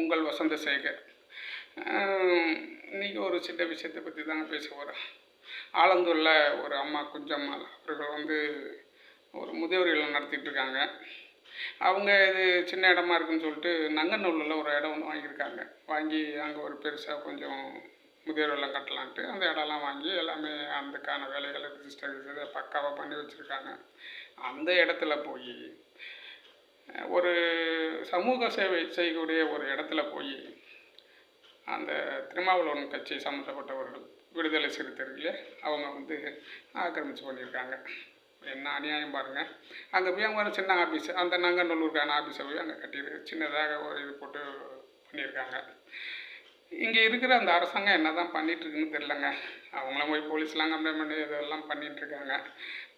உங்கள் வசந்தசேகர். இன்றைக்கி ஒரு சின்ன விஷயத்தை பற்றி தாங்க பேச போகிறேன். ஆலந்தூரில் ஒரு அம்மா குஞ்சம்மாள் அவர்கள் ஒரு முதியோர் இல்லம் நடத்திட்டு இருக்காங்க. அவங்க இது சின்ன இடமா இருக்குன்னு சொல்லிட்டு நங்கநல்லூரில் ஒரு இடம் ஒன்று வாங்கியிருக்காங்க. வாங்கி அங்கே ஒரு பெருசாக கொஞ்சம் முதியோர் இல்லம் கட்டலான்ட்டு அந்த இடம்லாம் வாங்கி எல்லாமே அதுக்கான வேலைகளை ரிஜிஸ்டர் இதை பக்காவாக பண்ணி வச்சுருக்காங்க. அந்த இடத்துல போய் ஒரு சமூக சேவை செய்யக்கூடிய ஒரு இடத்துல போய் அந்த திருமாவளவன் கட்சி சம்மந்தப்பட்டவர்கள் விடுதலை சிறுத்தைகளே அவங்க ஆக்கிரமிச்சு பண்ணியிருக்காங்க. என்ன அநியாயம் பாருங்கள். அங்கே போய் அவங்க ஒரு சின்ன ஆஃபீஸ், அந்த நங்கநல்லூருக்கான ஆஃபீஸை போய் அங்கே சின்னதாக ஒரு இது போட்டு பண்ணியிருக்காங்க. இங்கே இருக்கிற அந்த அரசாங்கம் என்ன தான் பண்ணிகிட்ருக்குன்னு தெரிலங்க. அவங்களாம் போய் போலீஸ்லாம் கம்ப்ளைண்ட் பண்ணி இதெல்லாம் பண்ணிகிட்ருக்காங்க.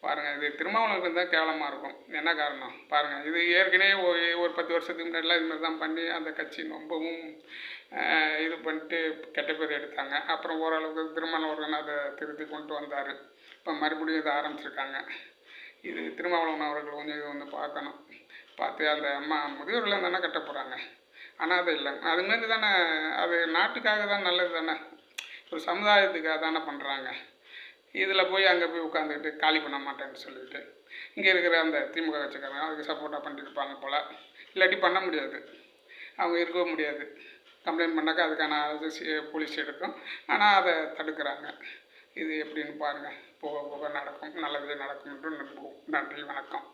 பாருங்கள், இது திருமாவளவனுக்கு தான் கேவலமாக இருக்கும். என்ன காரணம் பாருங்கள். இது ஏற்கனவே ஒரு 10 வருஷத்துக்கு முன்னாடிலாம் இதுமாதிரி தான் பண்ணி அந்த கட்சி ரொம்பவும் இது பண்ணிட்டு கெட்ட பேர் எடுத்தாங்க. அப்புறம் ஓரளவுக்கு திருமாவளவன் அதை திருத்தி கொண்டு வந்தார். இப்போ மறுபடியும் இதை ஆரம்பிச்சிருக்காங்க. இது திருமாவளவன் அவர்கள் கொஞ்சம் இது பார்க்கணும். பார்த்து அந்த முதியோர்லாம் தானே கட்ட போகிறாங்க. ஆனால் அது இல்லை, அதுமாரி தானே, அது நாட்டுக்காக தான் நல்லது தானே, ஒரு சமுதாயத்துக்காக தானே பண்ணுறாங்க. இதில் போய் அங்கே போய் உட்காந்துக்கிட்டு காலி பண்ண மாட்டேன்னு சொல்லிட்டு இங்கே இருக்கிற அந்த திமுக கட்சிக்காரங்க அதுக்கு சப்போர்ட்டாக பண்ணிட்டு இருப்பாங்க போல். இல்லாட்டி பண்ண முடியாது, அவங்க இருக்கவும் முடியாது. கம்ப்ளைண்ட் பண்ணாக்கா அதுக்கான போலீஸ் எடுக்கும். ஆனால் அதை தடுக்கிறாங்க. இது எப்படின்னு பாருங்கள். போக போக நடக்கும், நல்லதே நடக்கும் என்று நம்புவோம். நன்றி, வணக்கம்.